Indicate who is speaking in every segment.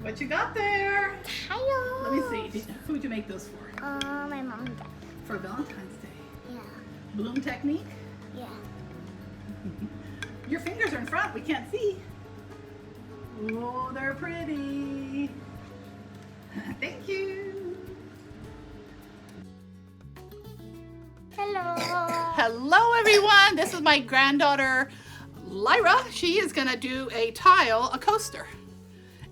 Speaker 1: What you got there?
Speaker 2: Tiles.
Speaker 1: Let me see. Who'd you make those for?
Speaker 2: My mom got.
Speaker 1: For Valentine's Day.
Speaker 2: Yeah.
Speaker 1: Bloom technique?
Speaker 2: Yeah.
Speaker 1: Your fingers are in front. We can't see. Oh, they're pretty. Thank you.
Speaker 2: Hello.
Speaker 1: Hello, everyone. This is my granddaughter, Lyra. She is going to do a coaster.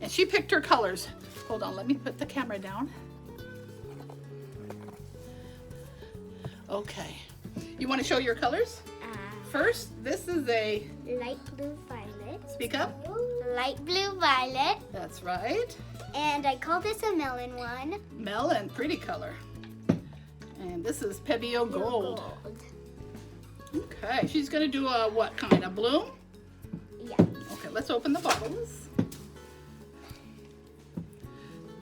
Speaker 1: And she picked her colors. Hold on, let me put the camera down. Okay. You want to show your colors? First, this is a...
Speaker 2: Light blue violet.
Speaker 1: Speak up.
Speaker 2: Light blue violet.
Speaker 1: That's right.
Speaker 2: And I call this a melon one.
Speaker 1: Melon, pretty color. And this is Patio Gold. Okay, she's going to do a what kind? A bloom?
Speaker 2: Yeah.
Speaker 1: Okay, let's open the bottles.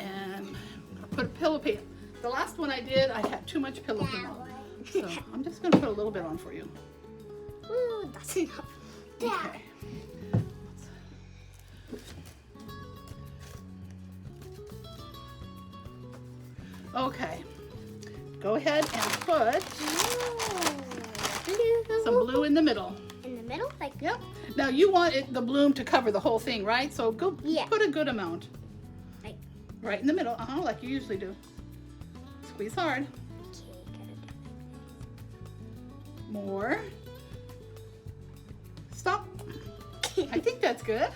Speaker 1: And I'll put a pillow paint. The last one I did, I had too much pillow paint on. So I'm just going to put a little bit on for you.
Speaker 2: Ooh, that's enough.
Speaker 1: Okay. Okay. Go ahead and put some blue in the middle.
Speaker 2: In the middle? Like,
Speaker 1: Yep. Now you want the bloom to cover the whole thing, right? So go put a good amount.
Speaker 2: Like,
Speaker 1: right in the middle, like you usually do. Squeeze hard. More. Stop. I think that's good.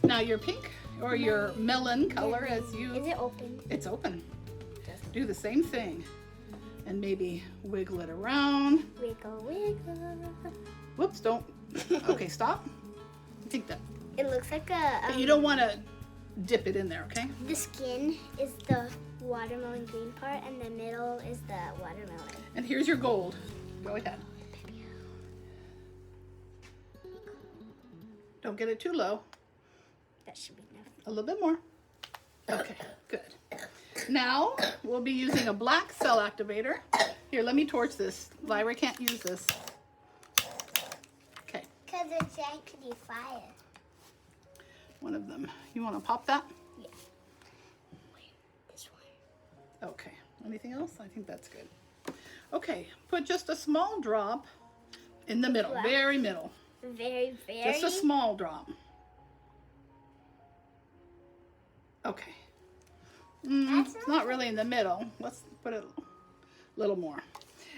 Speaker 1: Now your pink or your melon color as you...
Speaker 2: Is it open?
Speaker 1: It's open. Do the same thing. And maybe wiggle it around.
Speaker 2: Wiggle, wiggle.
Speaker 1: Whoops, don't. Okay, stop. I think that...
Speaker 2: It looks like a...
Speaker 1: you don't want to dip it in there, okay?
Speaker 2: The skin is the watermelon green part and the middle is the watermelon.
Speaker 1: And here's your gold. Go ahead. Don't get it too low.
Speaker 2: That should be enough.
Speaker 1: A little bit more. Okay, good. Now we'll be using a black cell activator. Here, let me torch this. Lyra can't use this. Okay.
Speaker 2: Because it's actually fire.
Speaker 1: One of them. You want to pop that?
Speaker 2: Yeah. Wait, this one.
Speaker 1: Okay. Anything else? I think that's good. Okay. Put just a small drop in the middle.
Speaker 2: Black.
Speaker 1: Very middle.
Speaker 2: Very.
Speaker 1: Just a small drop. Okay. It's not really in the middle. Let's put it a little more.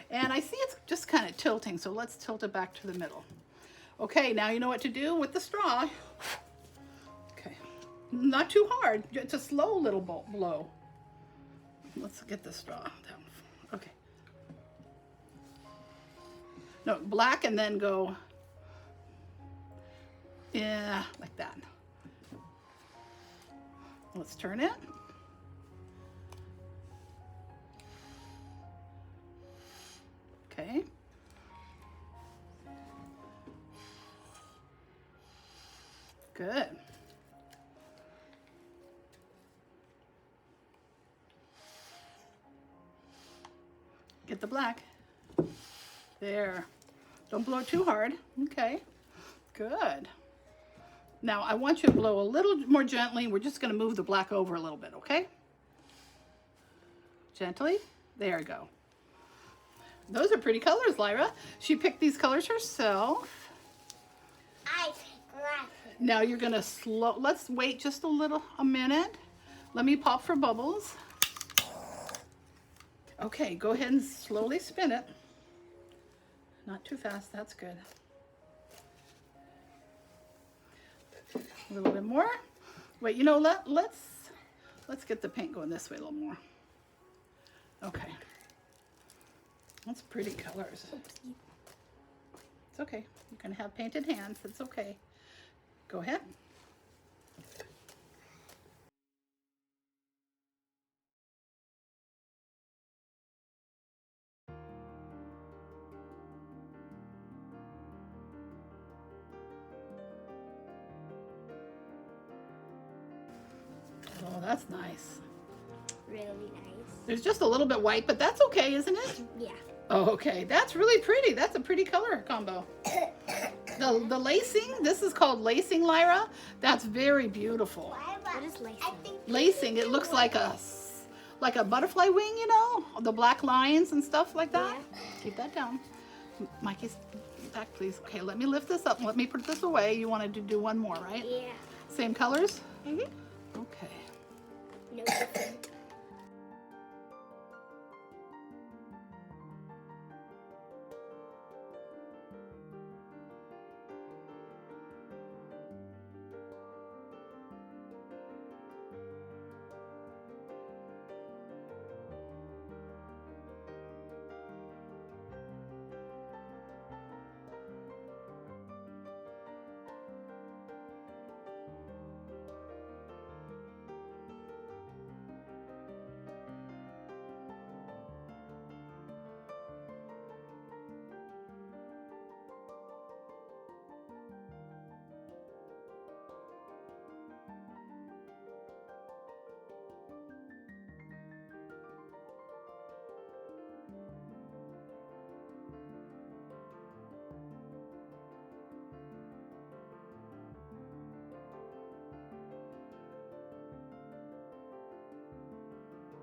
Speaker 1: And I see it's just kind of tilting, so let's tilt it back to the middle. Okay, now you know what to do with the straw. Okay. Not too hard. It's a slow little blow. Let's get the straw down. Okay. No, black and then go... yeah, like that. Let's turn it. Okay. Good. Get the black. There. Don't blow too hard. Okay. Good. Now I want you to blow a little more gently. We're just going to move the black over a little bit, okay? Gently. There you go. Those are pretty colors, Lyra. She picked these colors herself.
Speaker 2: I picked black.
Speaker 1: Now you're going to let's wait just a minute. Let me pop for bubbles. Okay, go ahead and slowly spin it. Not too fast, that's good. A little bit more. Wait, you know, let's get the paint going this way a little more. Okay. That's pretty colors. It's okay. You can have painted hands. It's okay. Go ahead. Oh, that's nice.
Speaker 2: Really nice.
Speaker 1: There's just a little bit white, but that's okay, isn't it?
Speaker 2: Yeah.
Speaker 1: Oh, okay. That's really pretty. That's a pretty color combo. The lacing, this is called lacing, Lyra. That's very beautiful.
Speaker 2: What is lacing?
Speaker 1: Lacing, it looks like a butterfly wing, you know, the black lines and stuff like that.
Speaker 2: Yeah.
Speaker 1: Keep that down. Mikey's back, please. Okay, let me lift this up. Let me put this away. You wanted to do one more, right?
Speaker 2: Yeah.
Speaker 1: Same colors?
Speaker 2: Mhm.
Speaker 1: Okay.
Speaker 2: No different.